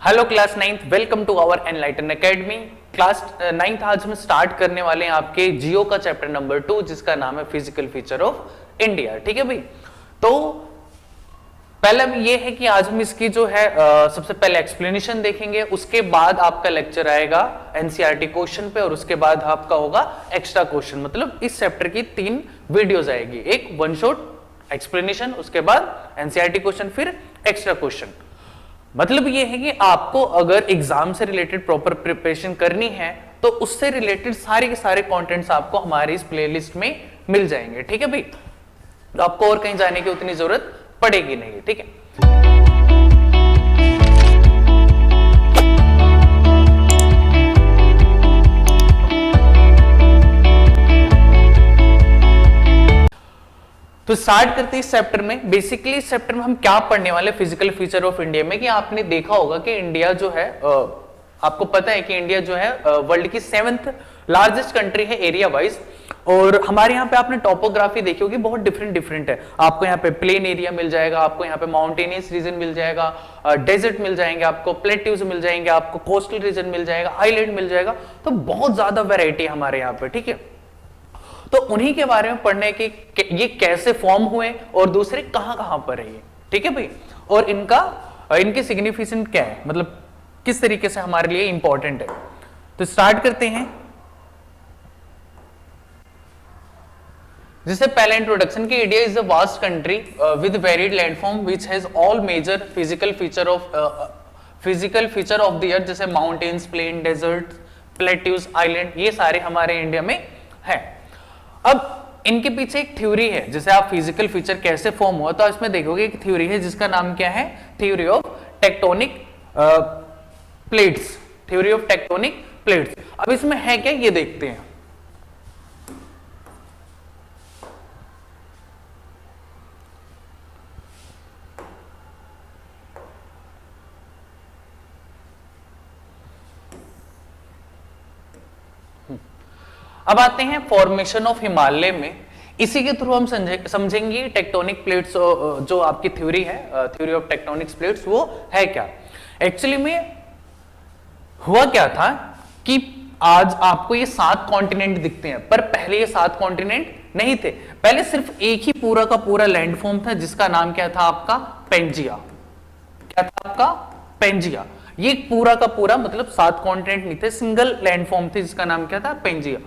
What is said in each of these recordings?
Hello class 9th, welcome to our enlighten academy. Class 9th आज हम start करने वाले हैं आपके जियो का चैप्टर नंबर 2 जिसका नाम है फिजिकल फीचर ऑफ इंडिया। ठीक है भाई, तो पहला ये है कि आज हम इसकी जो है सबसे पहले एक्सप्लेनेशन देखेंगे, उसके बाद आपका लेक्चर आएगा एनसीईआरटी क्वेश्चन पे और उसके बाद आपका होगा एक्स्ट्रा क्वेश्चन। मतलब इस चैप्टर की 3 वीडियोस आएगी, एक वन शॉट एक्सप्लेनेशन, उसके बाद एनसीईआरटी क्वेश्चन, फिर एक्स्ट्रा क्वेश्चन। मतलब ये है कि आपको अगर एग्जाम से रिलेटेड प्रॉपर प्रिपरेशन करनी है तो उससे रिलेटेड सारे के सारे कंटेंट्स आपको हमारी इस प्लेलिस्ट में मिल जाएंगे। ठीक है भाई, तो आपको और कहीं जाने की उतनी जरूरत पड़ेगी नहीं। ठीक है, तो स्टार्ट करते हैं इस चैप्टर में। बेसिकली इस चैप्टर में हम क्या पढ़ने वाले फिजिकल फीचर ऑफ इंडिया में, कि आपने देखा होगा कि इंडिया जो है आपको पता है कि इंडिया जो है वर्ल्ड की 7th लार्जेस्ट कंट्री है एरिया वाइज। और हमारे यहाँ पे आपने टॉपोग्राफी देखी होगी, बहुत डिफरेंट है। आपको यहाँ पे प्लेन एरिया मिल जाएगा, आपको यहाँ पे माउंटेनियस रीजन मिल जाएगा, डेजर्ट मिल जाएंगे, आपको प्लेट्यूज मिल जाएंगे, आपको कोस्टल रीजन मिल जाएगा, आइलैंड मिल जाएगा। तो बहुत ज्यादा वेराइटी है हमारे यहाँ पे। ठीक है, तो उन्हीं के बारे में पढ़ने की ये कैसे फॉर्म हुए और दूसरे कहां पर है ये। ठीक है भाई, और इनके सिग्निफिकेंस क्या है, मतलब किस तरीके से हमारे लिए इंपॉर्टेंट है। तो स्टार्ट करते हैं। जिससे पहला इंट्रोडक्शन कि India is a vast country with varied landform which has all major physical feature of the earth, जैसे mountains, plain, desert, plateaus, island, ये सारे हमारे इंडिया में है। अब इनके पीछे एक थ्योरी है, जैसे आप फिजिकल फीचर कैसे फॉर्म हुआ, तो इसमें देखोगे एक थ्योरी है जिसका नाम क्या है, theory of tectonic plates. Theory of tectonic plates. अब इसमें है क्या, ये देखते हैं। अब आते हैं फॉर्मेशन ऑफ हिमालय में। इसी के थ्रू हम समझेंगे टेक्टोनिक प्लेट्स, जो आपकी थ्योरी है, थ्योरी ऑफ टेक्टोनिक प्लेट्स, वो है क्या। एक्चुअली में हुआ क्या था कि आज आपको ये 7 कॉन्टिनेंट दिखते हैं, पर पहले ये 7 कॉन्टिनेंट नहीं थे। पहले सिर्फ एक ही पूरा का पूरा लैंडफॉर्म था जिसका नाम क्या था आपका, पेंजिया। क्या था आपका, पेंजिया। ये पूरा का पूरा मतलब 7 कॉन्टिनेंट नहीं थे, सिंगल लैंडफॉर्म थे जिसका नाम क्या था, पेंजिया।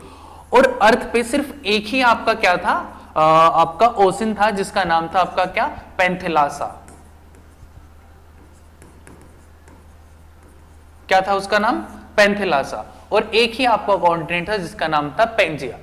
और अर्थ पे सिर्फ एक ही आपका क्या था, आपका ओशन था जिसका नाम था आपका क्या, पेंथिलासा। क्या था उसका नाम, पेंथिलासा। और एक ही आपका कॉन्टिनेंट था जिसका नाम था पेंजिया।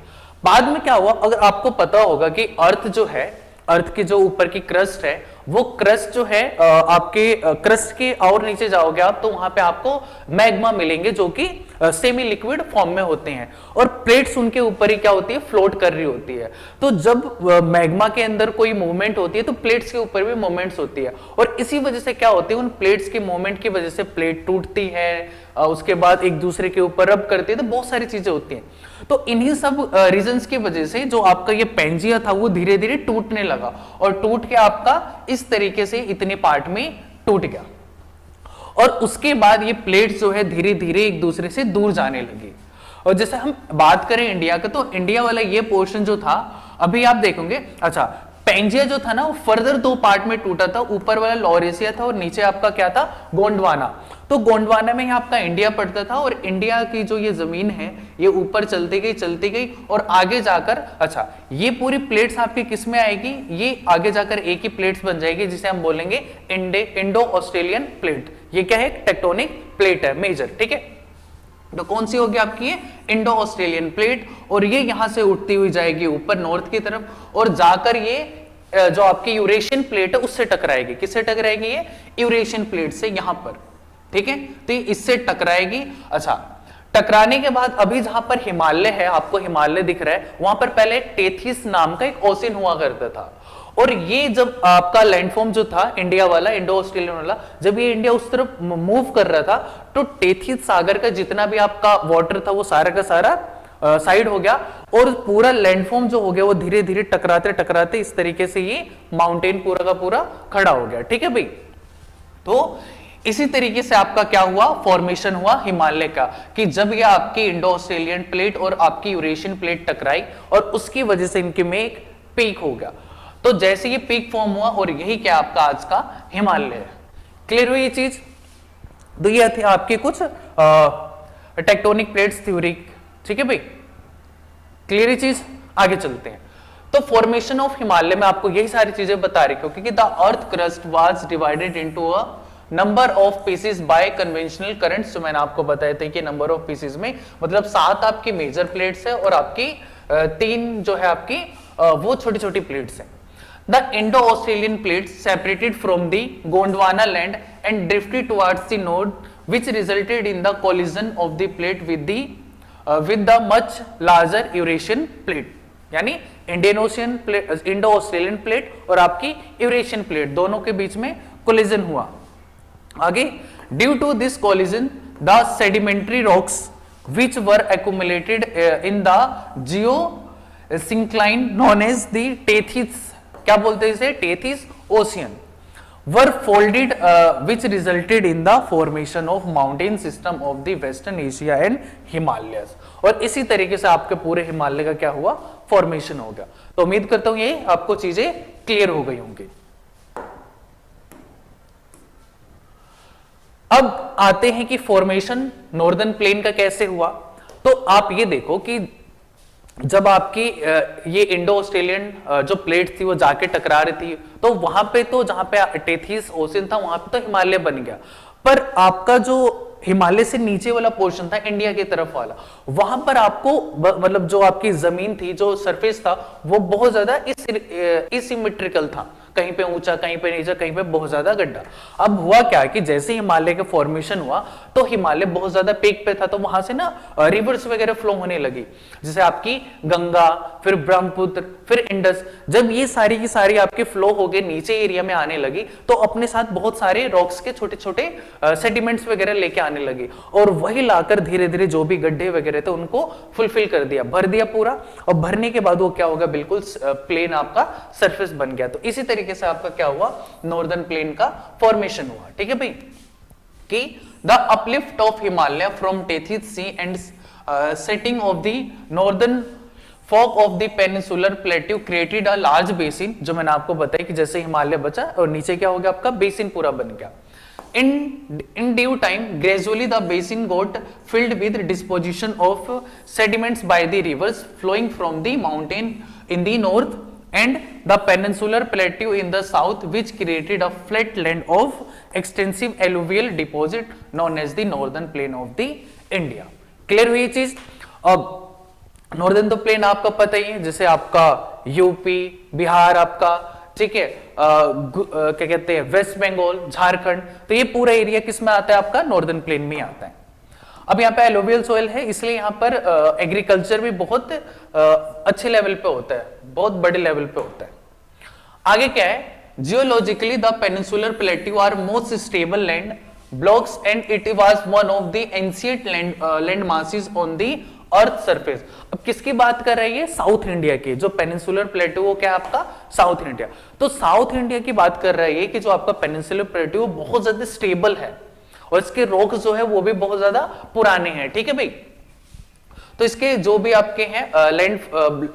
बाद में क्या हुआ, अगर आपको पता होगा कि अर्थ जो है, अर्थ की जो ऊपर की क्रस्ट है, वो क्रस्ट जो है आपके क्रस्ट के और नीचे जाओगे आप तो वहां पे आपको मैग्मा मिलेंगे जो कि सेमी लिक्विड फॉर्म में होते हैं, और प्लेट्स उनके ऊपर ही क्या होती है, फ्लोट कर रही होती है। तो जब मैग्मा के अंदर कोई मूवमेंट होती है तो प्लेट्स के ऊपर भी मूवमेंट्स होती है, और इसी वजह से क्या होती है, उन प्लेट्स की मूवमेंट की वजह से प्लेट टूटती है, उसके बाद एक दूसरे के ऊपर रब करती है, तो बहुत सारी चीजें होती हैं। तो इन्हीं सब रीजंस की वजह से जो आपका ये पेंजिया था वो धीरे धीरे टूटने लगा, और टूट के आपका इस तरीके से इतने पार्ट में टूट गया। और उसके बाद ये प्लेट्स जो है धीरे धीरे एक दूसरे से दूर जाने लगी। और जैसे हम बात करें इंडिया का, तो इंडिया वाला ये पोर्शन जो था, अभी आप देखोगे, अच्छा पेंजिया जो था ना वो फर्दर 2 पार्ट में टूटा था, ऊपर वाला लॉरेशिया था और नीचे आपका क्या था, गोंडवाना। तो गोंडवाना में ही आपका इंडिया पड़ता था, और इंडिया की जो ये जमीन है ये ऊपर चलती गई और आगे जाकर, अच्छा ये पूरी प्लेट्स आपकी किस में आएगी, ये आगे जाकर एक ही प्लेट्स बन जाएगी जिसे हम बोलेंगे इंडो ऑस्ट्रेलियन प्लेट। ये क्या है, टेक्टोनिक प्लेट है मेजर। ठीक है, तो कौन सी होगी आपकी, ये इंडो ऑस्ट्रेलियन प्लेट, और ये यहां से उठती हुई जाएगी ऊपर नॉर्थ की तरफ, और जाकर ये जो आपकी यूरेशियन प्लेट है उससे टकराएगी। किससे टकराएगी, ये यूरेशियन प्लेट से यहां पर। ठीक है, तो इससे टकराएगी। अच्छा, टकराने के बाद अभी जहां पर हिमालय है, आपको हिमालय दिख रहा है, वहां पर पहले टेथिस नाम का एक ओशन हुआ करता था। और ये जब आपका लैंडफॉर्म जो था इंडिया वाला, इंडो ऑस्ट्रेलियन वाला, जब ये इंडिया उस तरफ मूव कर रहा था, तो टेथिस सागर का जितना भी आपका वाटर था वो सारा का सारा साइड हो गया, और पूरा लैंडफॉर्म जो हो गया वो धीरे धीरे टकराते टकराते इस तरीके से ये माउंटेन पूरा का पूरा खड़ा हो गया। ठीक है भाई, तो इसी तरीके से आपका क्या हुआ, फॉर्मेशन हुआ हिमालय का, कि जब ये आपकी इंडो ऑस्ट्रेलियन प्लेट और आपकी यूरेशियन प्लेट टकराई और उसकी वजह से इनके में एक पीक हो गया। तो जैसे ये पीक फॉर्म हुआ और यही क्या आपका आज का हिमालय है। क्लियर हुई ये चीज? तो ये थे आपके कुछ टेक्टोनिक प्लेट्स थ्योरी। ठीक है भाई, क्लियर ये चीज? आगे चलते हैं। तो फॉर्मेशन ऑफ हिमालय में आपको यही सारी चीजें बता रही, क्योंकि the earth crust was divided into a number of pieces by conventional currents. जो मैंने आपको बताया था कि नंबर ऑफ पीसेस में मतलब 7 आपकी मेजर प्लेट्स है और आपकी 3 जो है आपकी वो छोटी छोटी प्लेट्स हैं। The Indo-Australian plates separated from the Gondwana land and drifted towards the north, which resulted in the collision of the plate with the much larger Eurasian plate. यानी Indian ocean plate, Indo Australian plate और आपकी Eurasian plate दोनों के बीच में collision हुआ। आगे, due to this collision the sedimentary rocks which were accumulated in the geosyncline known as the Tethys, क्या बोलते हैं इसे, Tethys ocean, were folded which resulted in the formation of mountain system of the western Asia and Himalayas. और इसी तरीके से आपके पूरे हिमालय का क्या हुआ, फॉर्मेशन हो गया। तो उम्मीद करता हूं ये आपको चीजें क्लियर हो गई होंगी। अब आते हैं कि फॉर्मेशन नॉर्दर्न प्लेन का कैसे हुआ। तो आप ये देखो कि जब आपकी ये इंडो ऑस्ट्रेलियन जो प्लेट थी वो जाके टकरा रही थी, तो वहां पे तो जहां पे टेथिस ओशियन था वहां पे तो हिमालय बन गया, पर आपका जो हिमालय से नीचे वाला पोर्शन था इंडिया की तरफ वाला, वहां पर आपको मतलब जो आपकी जमीन थी, जो सरफेस था, वो बहुत ज्यादा इसिमेट्रिकल था, कहीं पे ऊंचा, कहीं पे नीचा, कहीं पे बहुत ज्यादा गड्ढा। अब हुआ क्या कि जैसे हिमालय का फॉर्मेशन हुआ तो हिमालय बहुत ज्यादा पीक पे था, तो वहां से ना रिवर्स वगैरह फ्लो होने लगी, जैसे आपकी गंगा, फिर ब्रह्मपुत्र, फिर इंडस। जब ये सारी की सारी आपके फ्लो हो गए नीचे एरिया में आने लगी, तो अपने साथ बहुत सारे रॉक्स के छोटे छोटे सेडिमेंट्स वगैरह लेके आने लगी, और वही लाकर धीरे धीरे जो भी गड्ढे वगैरह थे उनको फुलफिल कर दिया, भर दिया पूरा। और भरने के बाद वो क्या होगा, बिल्कुल प्लेन आपका सरफेस बन गया। तो इसी तरीके से आपका क्या हुआ, नॉर्दर्न प्लेन का फॉर्मेशन हुआ। ठीक है भाई, कि the uplift of Himalaya from Tethys sea and setting of the northern flank of the peninsular plateau created a large basin. जो मैंने आपको बताया कि जैसे हिमालय बचा और नीचे क्या हो गया, आपका बेसिन पूरा बन गया। In due time, gradually the basin got filled with disposition of sediments by the rivers flowing from the mountain in the north and the peninsular plateau in the south, which created a flat land of extensive alluvial deposit known as the northern plain of the India. Clear हुई चीज? अब northern तो plane आपका पता ही है, जैसे आपका UP, Bihar आपका, ठीक है, क्या कहते हैं, वेस्ट बंगाल, झारखंड, तो ये पूरा एरिया किस में आता है, आपका नॉर्दर्न प्लेन में आता है। अब यहाँ पे एलोवियल सोइल है, इसलिए यहाँ पर एग्रीकल्चर भी बहुत अच्छे लेवल पे होता है, बहुत बड़े लेवल पे होता है। आगे क्या है, geologically the peninsular plateau are most stable land blocks and it was one of the ancient land masses on the earth surface. अब किसकी बात कर रही है, साउथ इंडिया की। जो पेनिनसुलर प्लेट्यू वो क्या है आपका, साउथ इंडिया। तो साउथ इंडिया की बात कर रही है कि जो आपका पेनिनसुलर प्लेट्यू बहुत ज्यादा स्टेबल है और इसके रॉक्स जो है वो भी बहुत ज्यादा पुराने हैं। ठीक है भाई, तो इसके जो भी आपके हैं लैंड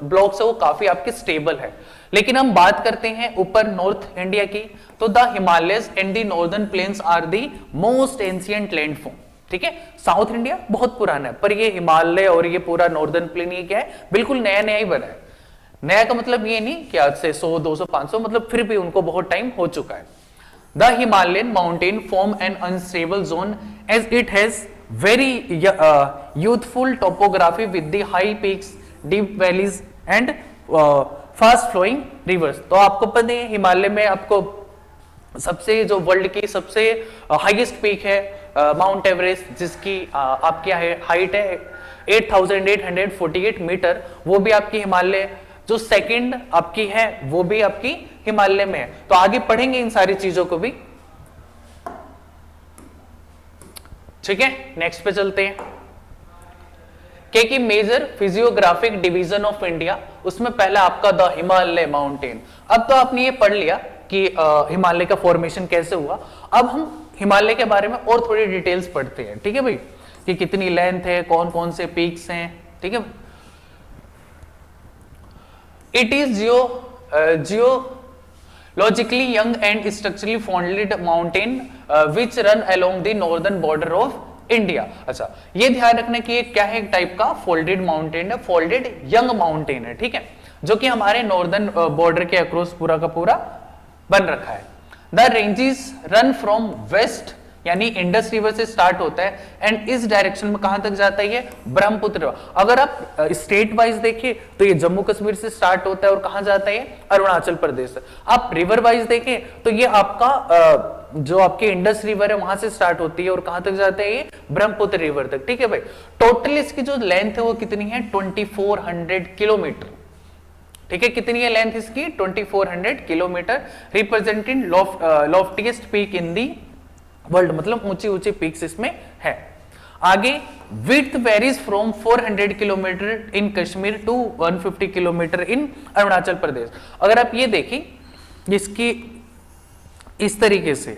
ब्लॉक्स है वो काफी आपके स्टेबल है। लेकिन हम बात करते हैं ऊपर नॉर्थ इंडिया की, तो the Himalayas and the northern plains are the most ancient landform. ठीक है, साउथ इंडिया बहुत पुराना है, पर ये हिमालय और ये पूरा नॉर्दर्न प्लेन ये क्या है, बिल्कुल नया नया ही बना है। नया का मतलब ये नहीं कि आज से 100, 200, 500, मतलब फिर भी उनको बहुत टाइम हो चुका है। The Himalayan mountain form an unstable zone as it has very youthful topography with the high peaks, deep valleys and fast flowing rivers. तो आपको पता है हिमालय में आपको सबसे जो वर्ल्ड की सबसे हाईएस्ट पीक है माउंट एवरेस्ट, जिसकी आपकी हाइट है 8,848 मीटर, वो भी आपकी हिमालय। जो सेकंड आपकी है वो भी आपकी हिमालय में है। तो आगे पढ़ेंगे इन सारी चीजों को भी। ठीक है, नेक्स्ट पे चलते हैं। कि major physiographic division of India, उसमें पहला आपका द हिमालय माउंटेन। अब तो आपने ये पढ़ लिया कि हिमालय का फॉर्मेशन कैसे हुआ। अब हम हिमालय के बारे में और थोड़ी डिटेल्स पढ़ते हैं, ठीक है भाई, कि कितनी लेंथ है, कौन कौन से पीक्स हैं, ठीक है। It is geologically young and structurally folded mountain which run along the northern border of India. अच्छा, ये ध्यान रखना कि ये क्या है, एक टाइप का फोल्डेड माउंटेन है, फोल्डेड यंग माउंटेन है, ठीक है, जो कि हमारे नॉर्दर्न बॉर्डर के अक्रॉस पूरा का पूरा बन रखा है। The ranges run from west, यानी इंडस रिवर से स्टार्ट होता है एंड इस डायरेक्शन में कहां तक जाता है, ये ब्रह्मपुत्र। अगर आप स्टेट वाइज देखें तो ये जम्मू कश्मीर से स्टार्ट होता है और कहां जाता है, अरुणाचल प्रदेश। आप रिवर वाइज देखें तो ये आपका जो आपके इंडस रिवर है वहां से स्टार्ट होती है और कहां तक जाता है, ये ब्रह्मपुत्र रिवर तक, ठीक है भाई। टोटल इसकी जो लेंथ है वो कितनी है, 2400 किलोमीटर, ठीक है। कितनी है लेंथ इसकी, 2400 kilometre, representing loftiest peak in the world, मतलब ऊंची ऊंची पीक्स इसमें है। आगे width varies from 400 kilometre in Kashmir to 150 kilometre in Arunachal Pradesh. अगर आप ये देखें इसकी इस तरीके से,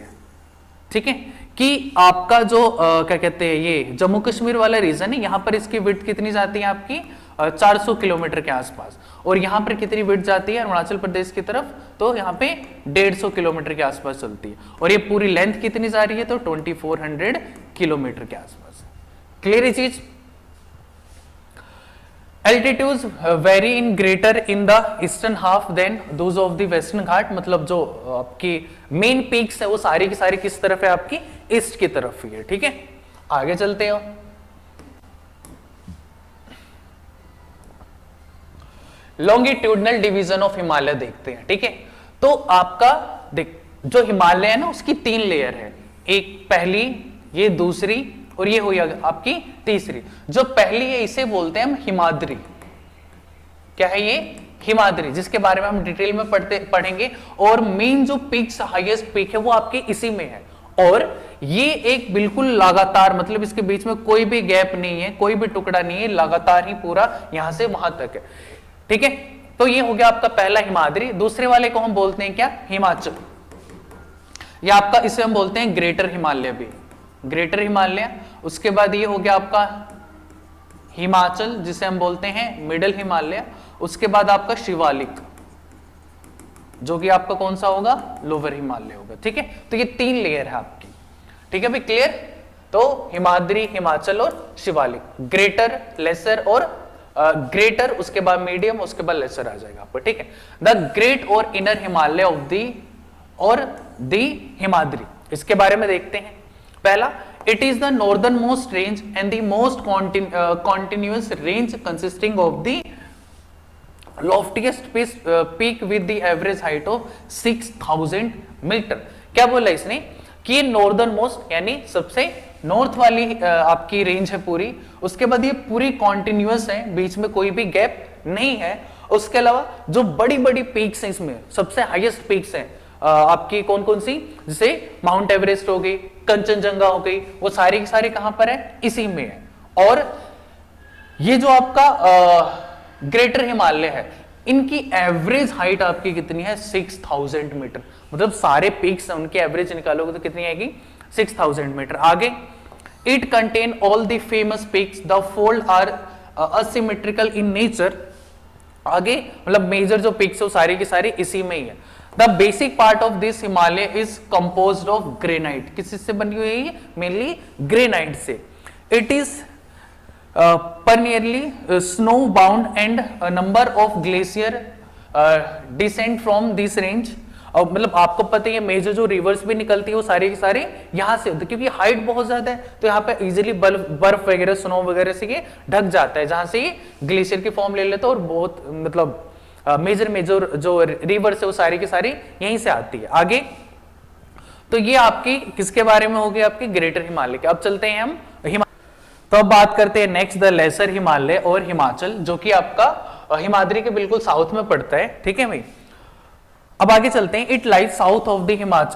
ठीक है, कि आपका जो क्या कहते हैं, ये जम्मू कश्मीर वाला रीजन है, यहां पर इसकी विड्थ कितनी जाती है आपकी 400 किलोमीटर के आसपास, और यहां पर कितनी विड्थ जाती है अरुणाचल प्रदेश की तरफ, तो यहां पे 150 किलोमीटर के आसपास चलती है, और ये पूरी लेंथ कितनी जा रही है, तो 2400 किलोमीटर के आसपास। क्लियर है चीज। Altitudes vary in greater in the eastern half than those of the western घाट, मतलब जो आपकी मेन पीक्स है वो सारी की सारी किस तरफ है, आपकी ईस्ट की तरफ ही है, ठीक है। आगे चलते हो, लॉन्गिट्यूडनल डिवीजन ऑफ हिमालय देखते हैं, ठीक है। तो आपका देख जो हिमालय है ना उसकी 3 लेयर है, एक पहली, ये दूसरी, और ये हुई आपकी तीसरी। जो पहली है इसे बोलते हैं हम हिमाद्री। क्या है ये, हिमाद्री, जिसके बारे में हम डिटेल में पढ़ेंगे। और मेन जो पीक्स, हाईएस्ट पीक है वो आपके इसी में है, और ये एक बिल्कुल लगातार, मतलब इसके बीच में कोई भी गैप नहीं है, कोई भी टुकड़ा नहीं है, लगातार ही पूरा यहां से वहां तक है, ठीक है। तो ये हो गया आपका पहला हिमाद्री। दूसरे वाले को हम बोलते हैं क्या, हिमाचल, या आपका इसे हम बोलते हैं ग्रेटर हिमालय भी, ग्रेटर हिमालय। उसके बाद ये हो गया आपका हिमाचल, जिसे हम बोलते हैं मिडल हिमालय। उसके बाद आपका शिवालिक, जो कि आपका कौन सा होगा, लोअर हिमालय होगा, ठीक है। तो ये 3 लेयर है आपकी, ठीक है भाई, क्लियर। तो हिमाद्री, हिमाचल और शिवालिक, ग्रेटर, लेसर और ग्रेटर, उसके बाद मीडियम, उसके बाद लेसर आ जाएगा आपको, ठीक है। द ग्रेट और इनर हिमालय ऑफ दी और दी हिमाद्री, इसके बारे में देखते हैं। पहला, it is the northernmost range and the most continuous range consisting of the loftiest peak with the average height of 6000 metre. क्या बोला इसने कि ये नॉर्दर्न मोस्ट, यानी सबसे नॉर्थ वाली आपकी रेंज है पूरी। उसके बाद ये पूरी कॉन्टिन्यूअस है, बीच में कोई भी गैप नहीं है। उसके अलावा जो बड़ी बड़ी पीक्स हैं इसमें, सबसे हाईएस्ट पीक्स हैं आपकी कौन कौन सी, जैसे माउंट एवरेस्ट हो गई, कंचनजंगा हो गई, वो सारी की सारी कहां पर है, इसी में है। और ये जो आपका ग्रेटर हिमालय है, इनकी एवरेज हाइट आपकी कितनी है, 6000 मीटर, मतलब सारे पीक्स हैं उनकी एवरेज निकालोगे तो कितनी आएगी, 6000 मीटर। आगे, it contain all the famous peaks, the fold are asymmetrical in nature. आगे मतलब मेजर जो पीक्स है वो सारी की सारी इसी में ही है। The basic part of this Himalaya is composed of granite, किस से बनी हुई है, मेनली ग्रेनाइट से। It is perennially snow bound and a number of glacier descend from this range। और मतलब आपको पता है मेजर जो रिवर्स भी निकलती है वो सारे के सारे यहाँ से होते, क्योंकि हाइट बहुत ज्यादा है तो यहाँ पे इजीली बर्फ वगैरह, स्नो वगैरह से ये ढक जाता है, जहां से ये ग्लेशियर की फॉर्म ले लेता है। और बहुत मतलब मेजर मेजर जो रिवर्स है वो सारी की सारी यहीं से आती है। आगे तो ये आपकी किसके बारे में होगी, आपकी ग्रेटर हिमालय के। अब चलते हैं हम तो अब बात करते हैं नेक्स्ट द लेसर हिमालय और हिमाचल, जो कि आपका हिमाद्री के बिल्कुल साउथ में पड़ता है, ठीक है भाई। अब आगे चलते हैं। It lies south of the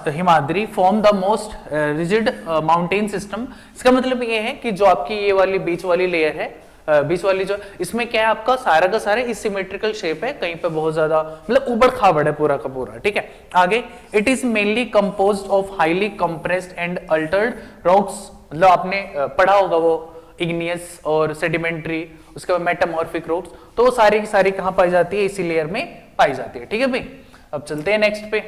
Himadri form the most rigid mountain system. इसका मतलब ये है कि जो आपकी ये वाली बीच वाली लेयर है बीच वाली जो इसमें क्या है आपका सारा का सारा इसिमेट्रिकल शेप है, कहीं पे बहुत ज्यादा मतलब उबड़ खाबड़ है पूरा का पूरा, ठीक है। आगे it is mainly composed of highly compressed and Altered rocks, मतलब आपने पढ़ा होगा वो इग्नियस और सेडिमेंट्री, उसके बाद मेटामॉर्फिक रॉक्स, तो वो सारी की सारी कहां पाई जाती है, इसी लेयर में पाई जाती है, ठीक है भाई। अब चलते हैं नेक्स्ट पे।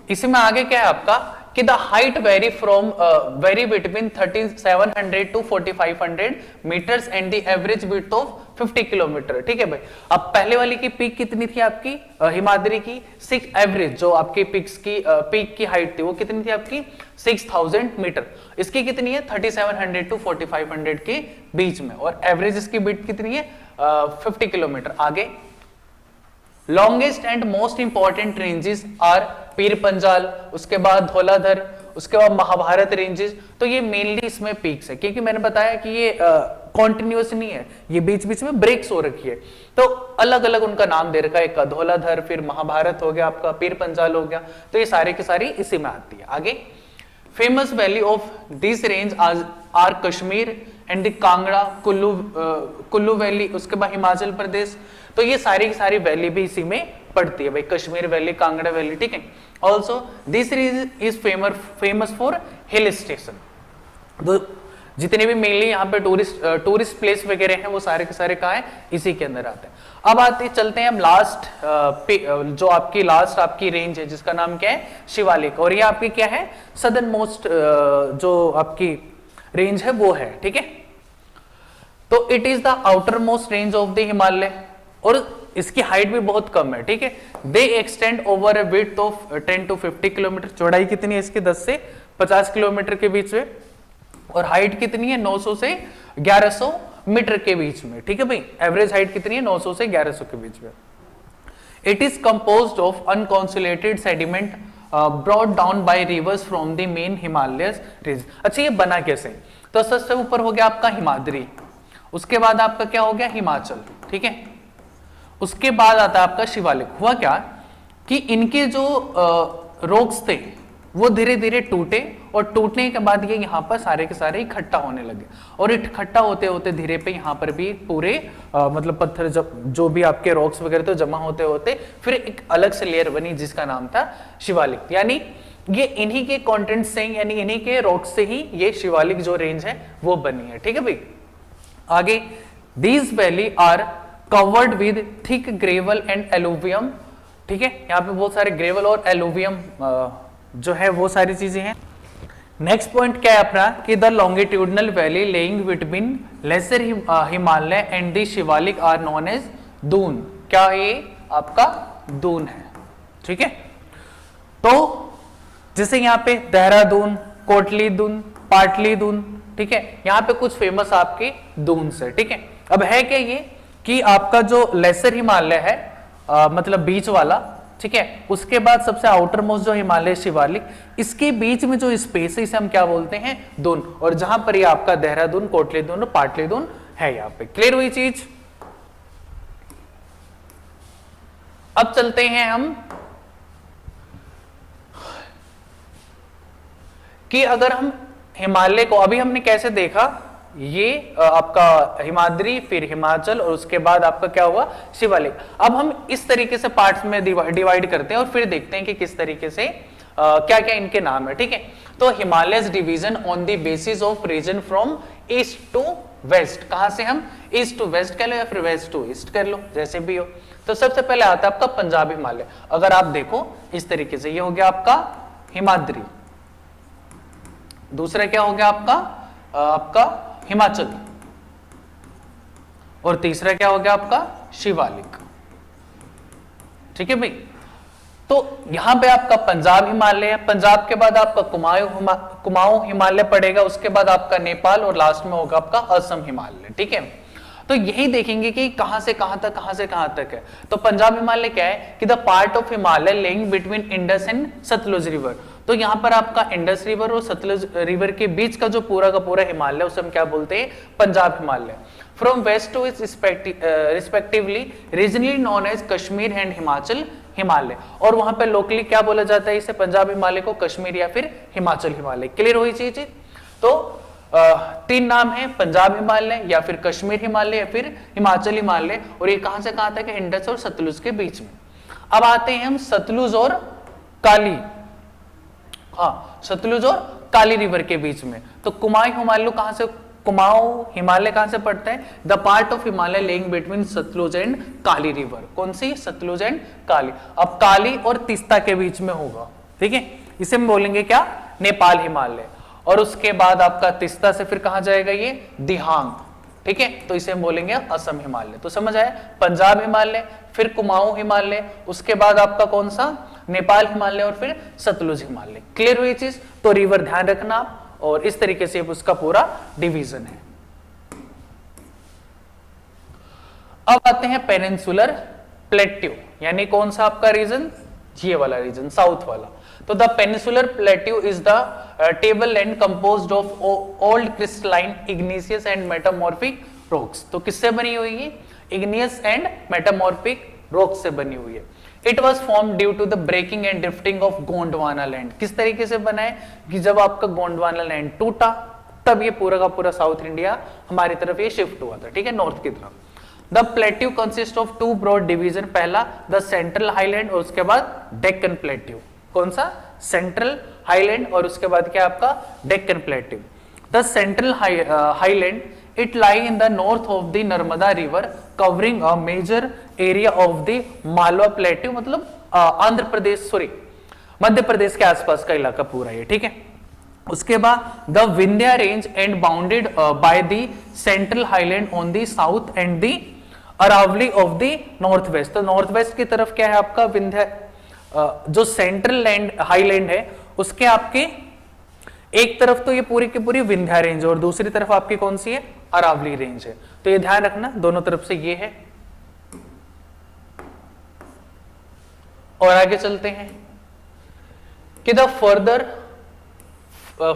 इसी में आगे क्या है आपका कि the height vary between 3700 to 4500 metres and the average width of 50 kilometre, ठीक है भाई। अब पहले वाली की पीक कितनी थी आपकी हिमाद्री की, 6 एवरेज जो आपकी पिक्स की पीक की हाइट थी वो कितनी थी आपकी 6000 मीटर, इसकी कितनी है 3700 टू 4500 के बीच में, और एवरेज इसकी विड्थ कितनी है 50 किलोमीटर। आगे longest and most important ranges are Pir Panjal, उसके बाद धौलाधर, उसके बाद महाभारत रेंजेस, तो ये मेनली इसमें पीक्स है, क्योंकि मैंने बताया कि ये कॉन्टिन्यूअस नहीं है, ये बीच बीच में ब्रेक्स हो रखी है, तो अलग अलग उनका नाम दे रखा है, एक धौलाधर, फिर महाभारत हो गया आपका, पीर पंजाल हो गया, तो ये सारे के सारी इसी में आती है। आगे famous valley of this range are Kashmir and the Kangra Kullu valley, उसके बाद हिमाचल प्रदेश, तो ये सारी की सारी वैली भी इसी में पड़ती है भाई, कश्मीर वैली, कांगड़ा वैली, ठीक है। Also this region is famous for hill station, तो जितने भी मेनली यहाँ पे टूरिस्ट प्लेस वगैरह हैं वो सारे के सारे कहाँ है, इसी के अंदर आते हैं। अब चलते हैं हम लास्ट जो आपकी लास्ट आपकी रेंज है जिसका नाम क्या है शिवालिक, और ये आपकी क्या है सदर्न मोस्ट जो आपकी रेंज है वो है, ठीक है। तो it is the outer most range of the Himalaya, और इसकी हाइट भी बहुत कम है, ठीक है। They extend over a width of 10 to 50 kilometre, चौड़ाई कितनी है इसकी 10 से 50 किलोमीटर के बीच में, और हाइट कितनी है 900 से 1100 मीटर के बीच में, ठीक है भाई। एवरेज हाइट कितनी है 900 से 1100 के बीच में। It is composed of unconsolidated sediment brought down by rivers from the main Himalayas range. अच्छा ये बना कैसे, तो सबसे ऊपर हो गया आपका हिमाद्री, उसके बाद आपका क्या हो गया हिमाचल, ठीक है, उसके बाद आता है आपका शिवालिक। हुआ क्या कि इनके जो रॉक्स थे वो धीरे धीरे टूटे, और टूटने के बाद ये यहाँ पर सारे के सारे इकट्ठा होने लगे, और इकट्ठा होते होते धीरे पे यहाँ पर भी पूरे मतलब पत्थर जो भी आपके रॉक्स वगैरह तो जमा होते होते फिर एक अलग से लेयर बनी जिसका नाम था शिवालिक। यानी ये इन्हीं के कंटेंट से, यानी इन्हीं के रॉक्स से ही ये शिवालिक जो रेंज है वो बनी है, ठीक है भाई। आगे these valley are covered with thick gravel and alluvium, ठीक है, यहाँ पे बहुत सारे ग्रेवल और एलुवियम जो है वो सारी चीजें हैं। नेक्स्ट पॉइंट क्या है अपना कि the longitudinal valley lying between lesser Himalaya and the Shivalik are known as Doon. क्या ये आपका दून है, ठीक है। तो जैसे यहाँ पे देहरादून, कोटली दून, पाटली दून, ठीक है, यहाँ पे कुछ फेमस आपके दून से, ठीक है। अब है क्या ये कि आपका जो लेसर हिमालय है मतलब बीच वाला, ठीक है, उसके बाद सबसे आउटर मोस्ट जो हिमालय शिवालिक, इसके बीच में जो स्पेस है इसे हम क्या बोलते हैं दून, और जहां पर ये आपका देहरादून, कोटली दून और पाटली दून है यहाँ पे। क्लियर हुई चीज। अब चलते हैं हम कि अगर हम हिमालय को, अभी हमने कैसे देखा, ये आपका हिमाद्री, फिर हिमाचल, और उसके बाद आपका क्या हुआ शिवालिक। अब हम इस तरीके से पार्ट्स में डिवाइड करते हैं और फिर देखते हैं कि किस तरीके से क्या क्या इनके नाम है, ठीक है। तो Himalayas division on the basis of region from east to west, कहां से हम ईस्ट टू वेस्ट कर लो या फिर वेस्ट टू ईस्ट कर लो, जैसे भी हो। तो सबसे पहले आता है आपका पंजाब हिमालय, अगर आप देखो इस तरीके से, ये हो गया आपका हिमाद्री, दूसरा क्या हो गया आपका हिमाचल, और तीसरा क्या हो गया आपका शिवालिक, ठीक है भाई। तो यहां पे आपका पंजाब हिमालय है, पंजाब के बाद आपका कुमाऊं हिमालय पड़ेगा, उसके बाद आपका नेपाल, और लास्ट में होगा आपका असम हिमालय, ठीक है। तो यही देखेंगे कि कहां से कहां तक, कहां से कहां तक है। तो पंजाब हिमालय क्या है कि the part of Himalaya lying between Indus and Satluj river, तो यहाँ पर आपका इंडस रिवर और सतलुज रिवर के बीच का जो पूरा का पूरा हिमालय उसे हम क्या बोलते हैं Punjab Himalaya. From west to east respectively regionally known as Kashmir and Himachal Himalaya, और वहां पे लोकली क्या बोला जाता है इसे पंजाब हिमालय को, कश्मीर या फिर हिमाचल हिमालय। क्लियर हुई चीज। तो तीन नाम है, पंजाब हिमालय या फिर कश्मीर हिमालय या फिर हिमाचल हिमालय, और ये कहां से कहां तक है, इंडस और सतलुज के बीच में। अब आते हैं हम सतलुज और काली, हाँ सतलुज और काली रिवर के बीच में। तो कुमाऊं हिमालय कहां से, कुमाऊं हिमालय कहां से पड़ता है, the part of Himalaya lying between Satluj and Kali river. कौन सी, सतलुज एंड काली। अब काली और तीस्ता के बीच में होगा, ठीक है, इसे हम बोलेंगे क्या, नेपाल हिमालय। और उसके बाद आपका तीस्ता से फिर कहां जाएगा, ये दिहांग, ठीक है, तो इसे हम बोलेंगे असम हिमालय। तो समझ आया, पंजाब हिमालय, फिर कुमाऊं हिमालय, उसके बाद आपका कौन सा, नेपाल हिमालय, और फिर सतलुज हिमालय। क्लियर हुई चीज। तो रिवर ध्यान रखना आप, और इस तरीके से उसका पूरा डिवीजन है। अब आते हैं पेनिनसुलर प्लेट्यू, यानी कौन सा आपका रीजन, ये वाला रीजन, साउथ वाला। तो the peninsular plateau is the table land composed of old crystalline igneous and metamorphic rocks. तो किससे बनी हुई है, इग्नियस एंड मेटामॉर्फिक रॉक्स से बनी हुई है। It was form due to the breaking and drifting of Gondwana land. किस तरीके से बना है कि जब आपका गोंडवाना लैंड टूटा तब ये पूरा का पूरा साउथ इंडिया हमारी तरफ ये शिफ्ट हुआ था, ठीक है, नॉर्थ की तरफ। The plateau consist of two broad division, पहला द सेंट्रल हाईलैंड और उसके बाद डेक्कन प्लेट्यू। कौन सा, सेंट्रल हाईलैंड और उसके बाद क्या आपका Deccan plateau. The central highland it lie in the north of the Narmada river covering a major area of the Malwa plateau, मतलब आंध्र प्रदेश, सॉरी मध्य प्रदेश के आसपास का इलाका पूरा ये, ठीक है। उसके बाद the Vindhya range and bounded by the central highland on the south and the Aravali of the north west. तो नॉर्थ वेस्ट की तरफ क्या है आपका विंध्या, जो सेंट्रल लैंड हाईलैंड है उसके आपके एक तरफ तो ये पूरी की पूरी विंध्या रेंज है और दूसरी तरफ आपकी कौन सी है, अरावली रेंज है। तो ये ध्यान रखना, दोनों तरफ से ये है। और आगे चलते हैं कि the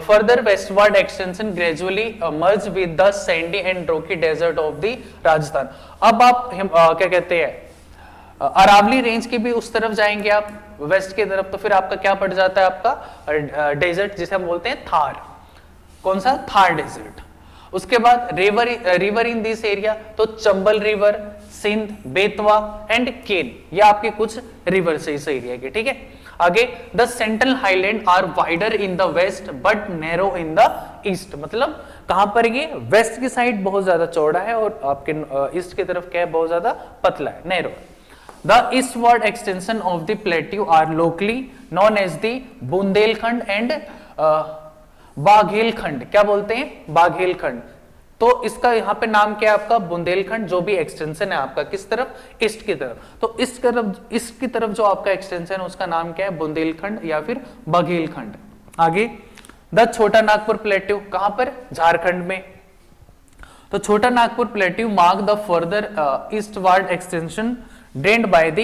further westward extension gradually merge with the sandy and rocky desert of the Rajasthan. अब आप क्या कहते हैं, अरावली रेंज की भी उस तरफ जाएंगे आप वेस्ट की तरफ, तो फिर आपका क्या पड़ जाता है, आपका डेजर्ट जिसे हम बोलते हैं थार। कौन सा, थार डेजर्ट। उसके बाद रिवर इन दिस एरिया, तो चंबल रिवर, सिंध, बेतवा एंड केन, ये आपके कुछ रिवर से इस एरिया के, ठीक है। आगे the central highland are wider in the west but narrow in the east, मतलब कहां पर ये वेस्ट की साइड बहुत ज्यादा चौड़ा है और आपके ईस्ट की तरफ क्या है, बहुत ज्यादा पतला है, narrow. The eastward extension of the plateau are locally known as the Bundelkhand and Baghelkhand. क्या बोलते हैं, बाघेलखंड। तो इसका यहाँ पे नाम क्या है आपका, बुंदेलखंड, जो भी एक्सटेंशन है आपका किस तरफ, ईस्ट की तरफ। तो ईस्ट की तरफ जो आपका एक्सटेंशन है उसका नाम क्या है, बुंदेलखंड या फिर बाघेलखंड। आगे द छोटा नागपुर प्लेट्यू, कहां पर, झारखंड में। तो छोटा Nagpur plateau mark the further eastward extension drained by the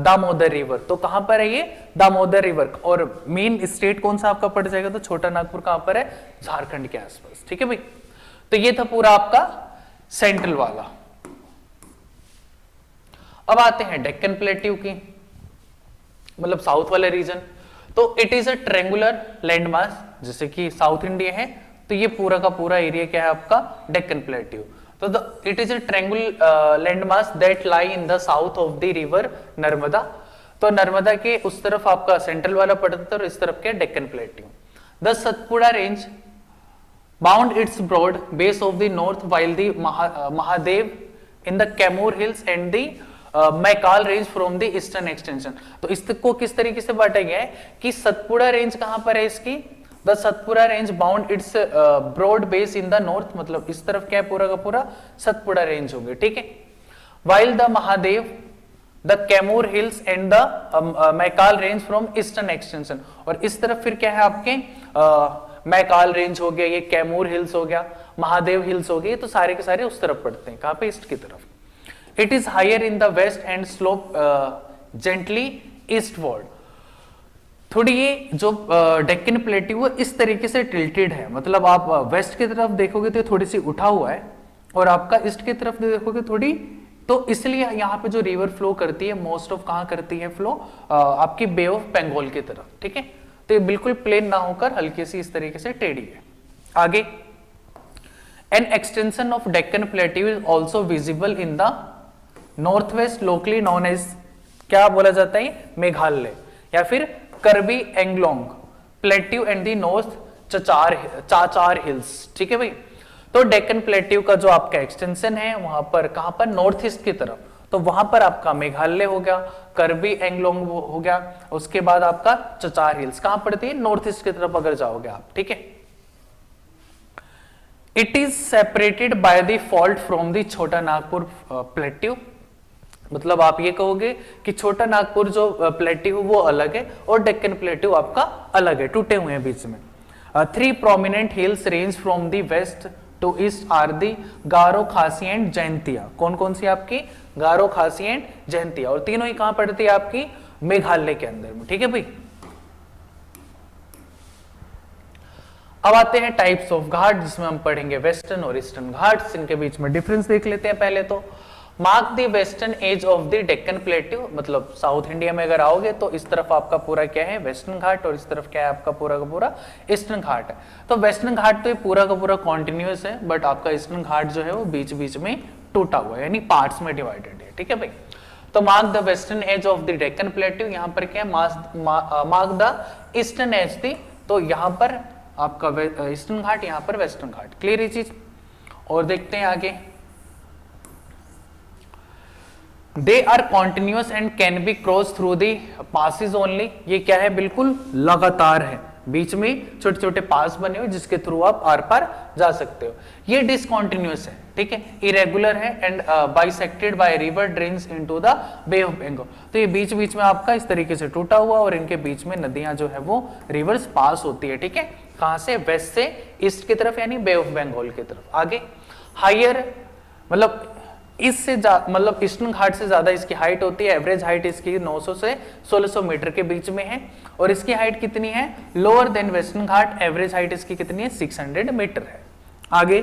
Damodar river. तो कहां पर है ये, दामोदर रिवर। और मेन स्टेट कौन सा आपका पड़ जाएगा, तो छोटा नागपुर कहां पर है, झारखंड के आसपास, ठीक है भाई। तो ये था पूरा आपका सेंट्रल वाला। अब आते हैं डेक्कन प्लेट्यू की, मतलब साउथ वाला रीजन। तो it is a triangular landmass, जैसे कि साउथ इंडिया है तो ये पूरा का पूरा एरिया क्या है आपका, डेक्कन प्लेट्यू। तो it is a triangular landmass that lie in the south of the river Narmada. तो नर्मदा के उस तरफ आपका सेंट्रल वाला पड़ता था और इस तरफ क्या, Deccan plateau. The Satpura range bound its broad base of the north while the Mahadev in the Kaimur hills and the Maikal range from the eastern extension. तो इसको किस तरीके से बांटा गया है कि सतपुड़ा रेंज कहां पर है इसकी, the Satpura range bound its broad base in the north, मतलब इस तरफ क्या है, पूरा का पूरा सतपुड़ा रेंज होंगे, ठीक है। While the Mahadev the Kaimur hills and the Maikal range from eastern extension. और इस तरफ फिर क्या है आपके मैकाल रेंज हो गया, ये कैमूर हिल्स हो गया, महादेव हिल्स हो गए, तो सारे के सारे उस तरफ पड़ते हैं, कहां पे, ईस्ट की तरफ। It is higher in the west and slope gently eastward. थोड़ी ये जो डेक्कन प्लेट्यू इस तरीके से टिल्टेड है, मतलब आप वेस्ट की तरफ देखोगे तो थोड़ी सी उठा हुआ है और आपका ईस्ट की तरफ देखोगे थोड़ी, तो इसलिए यहाँ पे जो रिवर फ्लो करती है मोस्ट ऑफ कहाँ करती है फ्लो, आपकी बे ऑफ बंगाल की तरफ, ठीक है। तो ये बिल्कुल प्लेन ना होकर हल्की सी इस तरीके से टेढ़ी है। आगे an extension of Deccan plateau is also visible in the north west, locally known as, क्या बोला जाता है, मेघालय या फिर Karbi Anglong plateau and the north Cachar hills. ठीक है भाई, तो डेक्कन प्लेट्यू का जो आपका एक्सटेंशन है वहां पर, कहां पर, नॉर्थ ईस्ट की तरफ, तो वहां पर आपका मेघालय हो गया, करबी एंगलोंग हो गया, उसके बाद आपका चाचार हिल्स कहां पड़ती है, नॉर्थ ईस्ट की तरफ अगर जाओगे आप। ठीक है, it is separated by the fault from the छोटा नागपुर प्लेट्यू, मतलब आप ये कहोगे कि छोटा नागपुर जो प्लेट्यू वो अलग है और डेक्कन प्लेट्यू आपका अलग है, टूटे हुए हैं बीच में। 3 prominent hills range from the west to east are the गारो, खासी एंड जयंतिया। कौन कौन सी आपकी, गारो, खासी एंड जयंतिया, और तीनों ही कहां पड़ती है आपकी, मेघालय के अंदर में। ठीक है भाई, अब आते हैं टाइप्स ऑफ घाट, जिसमें हम पढ़ेंगे वेस्टर्न और ईस्टर्न घाट्स। इनके बीच में डिफरेंस देख लेते हैं पहले तो। Mark the western edge of the Deccan plateau, मतलब साउथ इंडिया में अगर आओगे तो इस तरफ आपका पूरा क्या है, वेस्टर्न घाट, और इस तरफ क्या है आपका पूरा का पूरा ईस्टर्न घाट है। तो वेस्टर्न घाट तो ये पूरा का पूरा कॉन्टिन्यूअस है, बट आपका ईस्टर्न घाट जो है वो बीच बीच में टूटा हुआ है, यानी पार्ट्स में डिवाइडेड है। ठीक है भाई, तो mark the western edge of the Deccan plateau, यहाँ पर क्या है, मार्क द ईस्टर्न एज थी, तो यहाँ पर आपका ईस्टर्न घाट, यहाँ पर वेस्टर्न घाट। क्लियर ये चीज, और देखते हैं आगे। They are continuous and can be cross through the passes only, ये क्या है, बिल्कुल लगातार है, बीच में छोटे छोटे पास बने हुए जिसके थ्रू आप आर पार जा सकते हो। ये डिसकॉन्टिन्यूअस है, ठीक है, इरेगुलर है and bisected by river drains into the bay of Bengal, तो ये बीच बीच में आपका इस तरीके से टूटा हुआ और इनके बीच में नदियां जो है वो रिवर्स पास होती है। ठीक है, कहां से, वेस्ट से ईस्ट की तरफ, यानी बे ऑफ बंगाल की तरफ। आगे हायर, मतलब इससे मतलब ईस्टर्न घाट से ज्यादा इसकी हाइट होती है, एवरेज हाइट इसकी 900 से 1600 मीटर के बीच में है, और इसकी हाइट कितनी है, lower than western ghat, average height इसकी कितनी है, 600 मीटर है। आगे,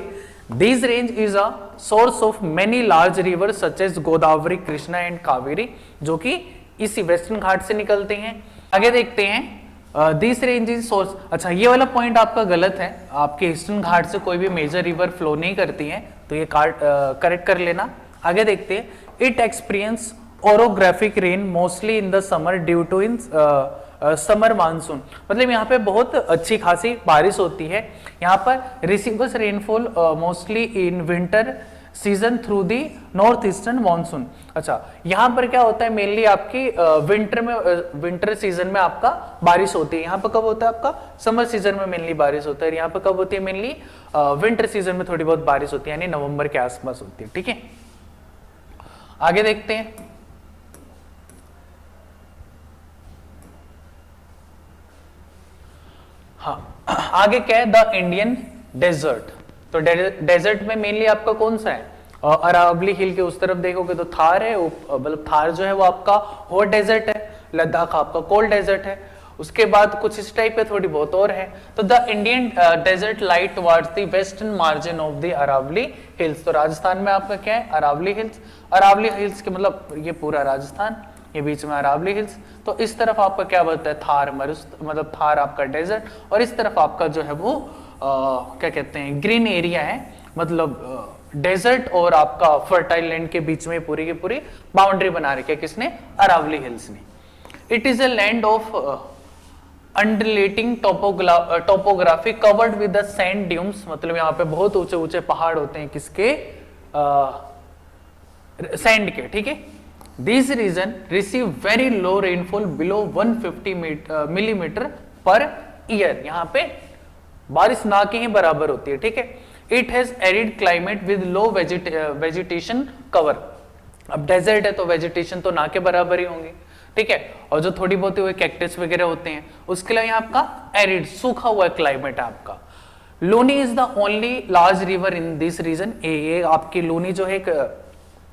this range is a source of many large river such as Godavari, Krishna and Kaveri, जो कि इसी वेस्टर्न घाट से निकलते हैं। आगे देखते हैं, दिस रेंज इज सोर्स, अच्छा ये वाला पॉइंट आपका गलत है, आपके ईस्टर्न घाट से कोई भी मेजर रिवर फ्लो नहीं करती है, तो ये करेक्ट कर लेना। आगे देखते हैं, it experience orographic rain mostly in the summer due to in summer monsoon, मतलब यहाँ पे बहुत अच्छी खासी बारिश होती है, यहाँ पर receivers rainfall mostly in winter season through the north eastern monsoon. अच्छा, यहाँ पर क्या होता है, मेनली आपकी विंटर सीजन में आपका बारिश होती है, यहाँ पर कब होता है आपका, समर सीजन में मेनली बारिश होता है, यहाँ पर कब होती है, मेनली विंटर सीजन में थोड़ी बहुत बारिश होती है, यानी नवंबर के आसपास होती है। ठीक है, आगे देखते हैं, हाँ आगे क्या है, द इंडियन डेजर्ट, तो डेजर्ट में मेनली आपका कौन सा है, अरावली हिल के उस तरफ देखोगे तो थार है, मतलब थार जो है वो आपका हॉट डेजर्ट है, लद्दाख आपका कोल्ड डेजर्ट है, उसके बाद कुछ इस टाइप पे थोड़ी बहुत और है। तो the Indian desert lies towards the western margin of the Aravali hills, तो राजस्थान में आपका क्या है, अरावली हिल्स, अरावली हिल्स के मतलब ये पूरा राजस्थान, ये बीच में अरावली हिल्स, तो इस तरफ आपका क्या बोलता है, थार मतलब थार आपका डेजर्ट, और इस तरफ आपका जो है वो क्या कहते हैं, ग्रीन एरिया है, मतलब डेजर्ट और आपका फर्टाइल लैंड के बीच में पूरी की पूरी बाउंड्री बना रखी है, किसने, अरावली हिल्स ने। It is a land of undulating topography covered with the sand dunes, मतलब यहाँ पे बहुत ऊंचे ऊंचे पहाड़ होते हैं, किसके, सैंड के। ठीक है, this region receive very low rainfall below 150 millimetre per year, यहाँ पे बारिश ना के ही बराबर होती है। ठीक है, it has arid climate with low vegetation cover, अब डेजर्ट है तो वेजिटेशन तो ना के बराबर ही होंगे। ठीक है, और जो थोड़ी बहुत हुए कैक्टस वगैरह होते हैं, उसके लिए यहाँ आपका एरिड सूखा हुआ क्लाइमेट है आपका। Luni is the only large river in this region, ये आपकी लूनी जो है एक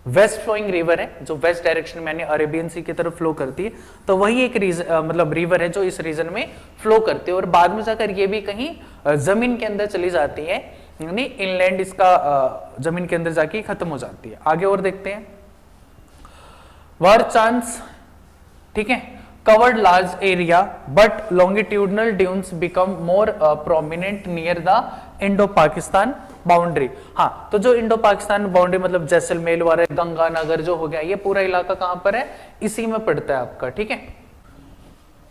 वेस्ट फ्लोइंग रिवर है, जो वेस्ट डायरेक्शन में अरेबियन सी की तरफ फ्लो करती है, तो वही एक मतलब रिवर है जो इस रीजन में फ्लो करती है, और बाद में जाकर ये भी कहीं जमीन के अंदर चली जाती है, यानी इनलैंड इसका जमीन के अंदर जाके खत्म हो जाती है। आगे और देखते हैं, वर चांस, ठीक है, covered large area but longitudinal dunes become more prominent near the Indo-Pakistan boundary. हाँ, तो जो इंडो पाकिस्तान बाउंड्री मतलब जैसलमेर वाले गंगानगर जो हो गया, ये पूरा इलाका कहां पर है, इसी में पड़ता है आपका, ठीक है।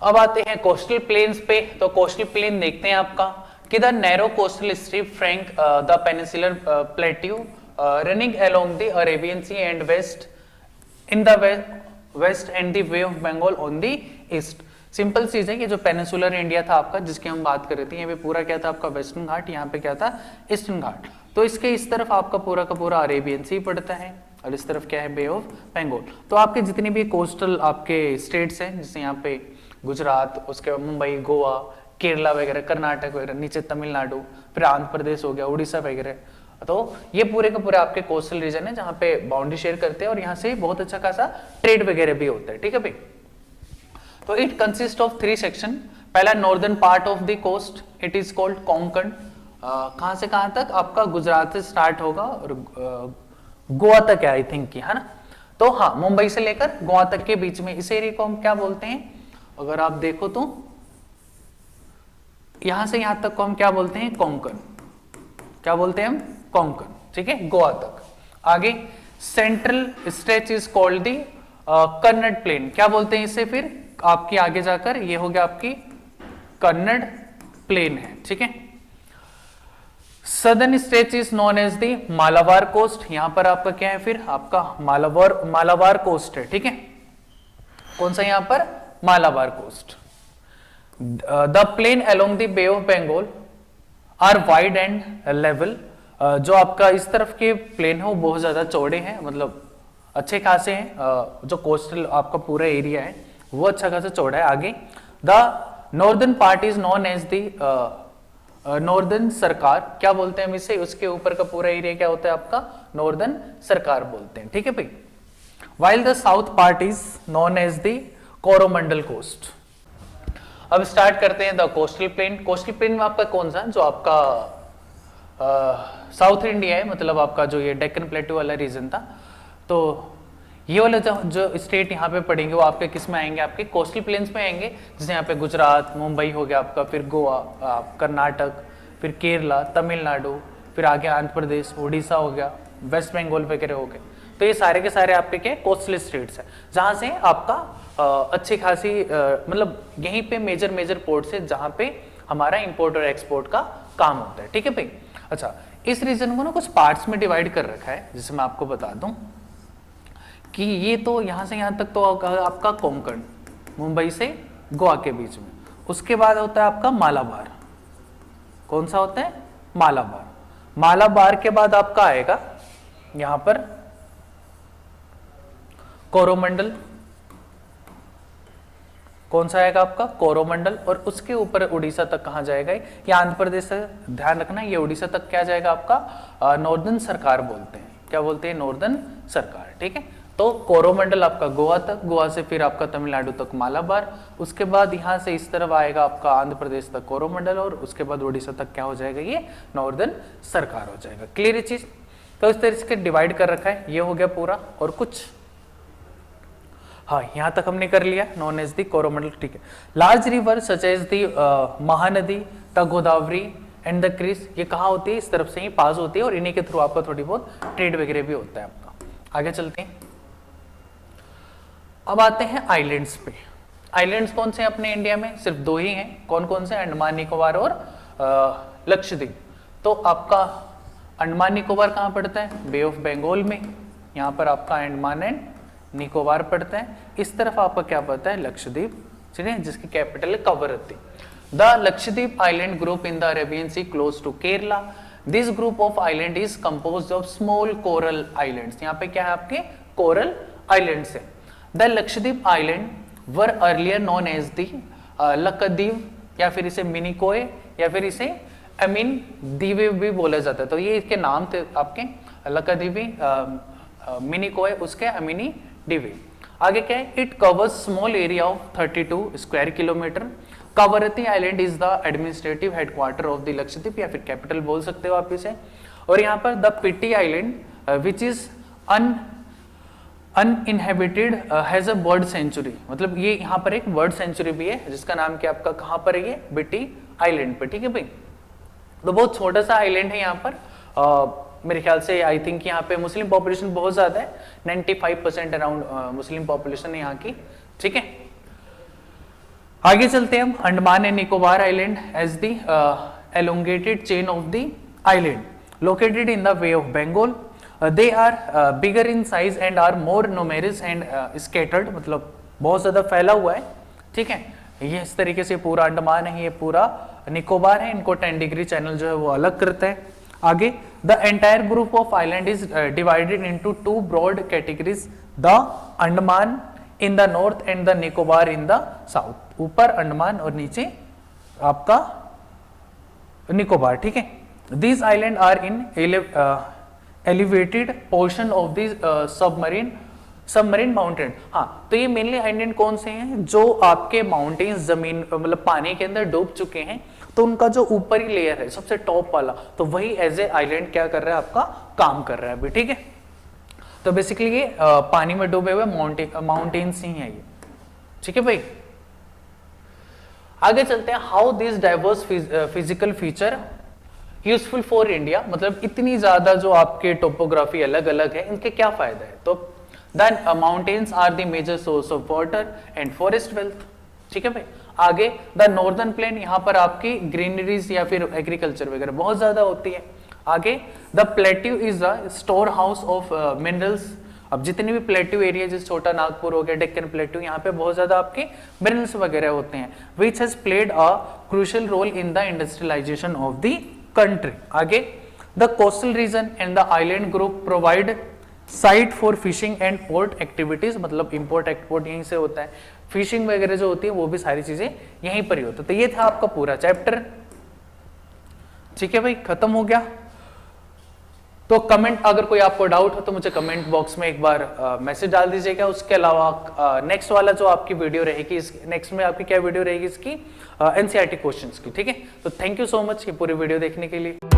अब आते हैं कोस्टल प्लेन्स पे। तो कोस्टल प्लेन देखते हैं आपका कि the narrow coastal strip flank the peninsular plateau running along the Arabian sea and west in the west and the bay of Bengal on the east. Simple चीज है कि जो पेनिनसुलर इंडिया था आपका, जिसकी हम बात कर रहे थे, ये भी पूरा क्या था आपका वेस्टर्न घाट, यहाँ पे क्या था ईस्टर्न घाट। तो इसके इस तरफ आपका पूरा का पूरा अरेबियन सी पड़ता है और इस तरफ क्या है, बे ऑफ बंगाल। तो आपके जितने भी कोस्टल आपके स्टेट्स हैं, जैसे यहाँ पे गुजरात, उसके बाद मुंबई, गोवा, केरला वगैरह, कर्नाटक वगैरह, नीचे तमिलनाडु, फिर आंध्र प्रदेश हो गया, उड़ीसा वगैरह, तो ये पूरे का पूरा आपके कोस्टल रीजन है जहाँ पे बाउंड्री शेयर करते हैं और यहाँ से बहुत अच्छा खासा ट्रेड वगैरह भी होता है, ठीक है भाई। तो इट कंसिस्ट ऑफ 3 सेक्शन। पहला northern part of the coast, it is called Konkan. कहां से कहां तक आपका, गुजरात से स्टार्ट होगा और गोवा तक है आई थिंक की, है ना। तो हाँ, मुंबई से लेकर गोवा तक के बीच में इस एरिया को हम क्या बोलते हैं, अगर आप देखो तो यहां से यहां तक को हम क्या बोलते हैं, कोंकण। क्या बोलते हैं हम, कोंकण, ठीक है, गोवा तक। आगे central stretch is called the Kannada plain. क्या बोलते हैं इसे, फिर आपकी आगे जाकर ये हो गया आपकी कन्नड़ प्लेन है, ठीक है। Southern stretch is known as the Malabar coast. यहां पर आपका क्या है, फिर आपका मालाबार कोस्ट है, ठीक है। कौन सा यहां पर, Malabar coast. The plain along the bay of Bengal are wide and level. जो आपका इस तरफ के प्लेन है वो बहुत ज्यादा चौड़े हैं, मतलब अच्छे खासे हैं। जो कोस्टल आपका पूरा एरिया है वो अच्छा खासा चौड़ा है। आगे the northern part is known as the northern Circar. क्या बोलते हैं हम इसे, उसके ऊपर का पूरा एरिया क्या होता है आपका, नॉर्दर्न सरकार बोलते हैं, ठीक है भाई। While the south part is known as the Coromandel coast. अब स्टार्ट करते हैं the coastal plain. Coastal plain में आपका कौन सा, जो आपका साउथ इंडिया है, मतलब आपका जो ये डेक्कन प्लेटू वाला रीजन था, तो ये वाला जो स्टेट यहाँ पे पड़ेंगे वो आपके किस में आएंगे, आपके कोस्टल प्लेन्स में आएंगे। जैसे यहाँ पे गुजरात, मुंबई हो गया आपका, फिर गोवा, कर्नाटक, फिर केरला, तमिलनाडु, फिर आगे आंध्र प्रदेश, उड़ीसा हो गया, वेस्ट बंगाल वगैरह हो गए। तो ये सारे के सारे आपके क्या कोस्टल स्टेट्स है, जहाँ से आपका अच्छी खासी मतलब यहीं पे मेजर पोर्ट से जहाँ पे हमारा इंपोर्ट और एक्सपोर्ट का काम होता है, ठीक है भाई। अच्छा, इस रीजन को ना कुछ पार्ट्स में डिवाइड कर रखा है, जिसे मैं आपको बता दूं कि ये तो यहां से यहां तक तो आपका कोंकण, मुंबई से गोवा के बीच में। उसके बाद होता है आपका मालाबार। कौन सा होता है, मालाबार। मालाबार के बाद आपका आएगा यहां पर कोरोमंडल। कौन सा आएगा आपका, कोरोमंडल। और उसके ऊपर उड़ीसा तक कहां जाएगा, ये आंध्र प्रदेश से ध्यान रखना, ये उड़ीसा तक क्या जाएगा आपका, नॉर्दर्न सरकार बोलते हैं। क्या बोलते हैं, नॉर्दर्न सरकार, ठीक है। तो कोरोमंडल आपका गोवा तक, गोवा से फिर आपका तमिलनाडु तक मालाबार, उसके बाद यहां से इस तरफ आएगा आपका आंध्र प्रदेश तक कोरोमंडल, और उसके बाद उड़ीसा तक क्या हो जाएगा, ये नॉर्दर्न सरकार हो जाएगा। क्लियर है चीज। तो इस तरह से डिवाइड कर रखा है, ये हो गया पूरा। और कुछ, हाँ, यहां तक हमने कर लिया, नॉन एज दी कोरोमंडल, ठीक है। Large river such as the Mahanadi, the Godavari and the Krishna, ये कहाँ होती है, इस तरफ से ही पास होती है और इन्हीं के थ्रू आपका थोड़ी बहुत ट्रेड वगैरह भी होता है आपका। आगे चलते हैं। अब आते हैं आइलैंड्स पे। आइलैंड्स कौन से हैं अपने इंडिया में, सिर्फ 2 ही हैं। कौन कौन से, अंडमान निकोबार और लक्षद्वीप। तो आपका अंडमान निकोबार कहाँ पड़ता है, बे ऑफ बंगाल में। यहाँ पर आपका अंडमान एंड निकोबार पड़ता है। इस तरफ आपका क्या पड़ता है, लक्षद्वीप, चलिए, जिसकी कैपिटल है Kavaratti. The Lakshadweep island group in the Arabian sea close to Kerala. This group of island is composed of small coral islands. यहाँ पे क्या है आपके, कोरल आइलैंड्स है। The Lakshadweep island were earlier known as the Lakshadweep, या फिर इसे मिनिकोय, या फिर इसे अमीन दीवे भी बोला जाता है। तो ये इसके नाम थे आपके, लक्षद्वीपी, मिनिकोय, उसके अमीनी दीवे। आगे क्या है, it covers small area of 32 square kilometre. Kavaratti island is the administrative headquarter of the Lakshadweep, या फिर कैपिटल बोल सकते हो आप इसे। और यहाँ पर the Pitti island which is uninhabited has a bird sanctuary, मतलब ये यहाँ पर एक बर्ड सेंचुरी भी है जिसका नाम क्या आपका कहाँ पर है, ये बिटी आइलैंड पे, ठीक है भाई। तो बहुत छोटा सा आइलैंड है यहाँ पर, मेरे ख्याल से आई थिंक यहाँ पे मुस्लिम पॉपुलेशन बहुत ज्यादा है, 95% अराउंड मुस्लिम पॉपुलेशन है यहाँ की, ठीक है। आगे चलते हैं हम, Andaman and Nicobar island as the elongated chain of the island located in the Bay of Bengal. They are bigger in size and are more numerous and scattered, मतलब बहुत ज़्यादा फैला हुआ है, ठीक है। ये इस तरीके से पूरा अंडमान है, ये पूरा निकोबार है, इनको 10 डिग्री चैनल जो है वो अलग करता है। आगे the entire group of island is divided into 2 broad categories, the Andaman in the north and the Nicobar in the south. ऊपर अंडमान और नीचे आपका निकोबार, ठीक है। These islands are in elevated portion of the submarine mountain। हाँ, तो ये मेनली आइलैंड कौन से हैं जो आपके माउंटेन्स जमीन मतलब पानी के अंदर डूब चुके हैं, तो उनका जो ऊपरी लेयर है सबसे टॉप वाला, तो वही एज ए आइलैंड क्या कर रहा है, आपका काम कर रहा है अभी, ठीक है। तो बेसिकली ये पानी में डूबे हुए माउंटेन्स ही हैं ये, ठीक है भाई। आगे चलते हैं, how this diverse physical feature useful for India, मतलब इतनी ज्यादा जो आपके टोपोग्राफी अलग अलग है, इनके क्या फायदा है। तो the mountains are the major source of water and forest wealth, ठीक है भाई। आगे द नॉर्दर्न प्लेन, यहाँ पर आपकी ग्रीनरीज या फिर एग्रीकल्चर वगैरह बहुत ज्यादा होती है। आगे the plateau is the store house of minerals, अब जितने भी प्लेट्यू एरिया जैसे छोटा नागपुर हो गया, डेक्कन प्लेट्यू, यहाँ पे बहुत ज्यादा आपके मिनरल्स वगैरह होते हैं, which has played a crucial role in the industrialisation of the country. आगे the coastal region and the island group provide site for fishing and port activities, मतलब इंपोर्ट एक्सपोर्ट यहीं से होता है, फिशिंग वगैरह जो होती है वो भी सारी चीजें यहीं पर ही होती है। तो ये था आपका पूरा चैप्टर, ठीक है भाई, खत्म हो गया। तो कमेंट, अगर कोई आपको डाउट हो तो मुझे कमेंट बॉक्स में एक बार मैसेज डाल दीजिएगा। उसके अलावा नेक्स्ट वाला जो आपकी वीडियो रहेगी, नेक्स्ट में आपकी क्या वीडियो रहेगी इसकी, एनसीईआरटी क्वेश्चंस की, ठीक है। तो थैंक यू सो मच ये पूरी वीडियो देखने के लिए।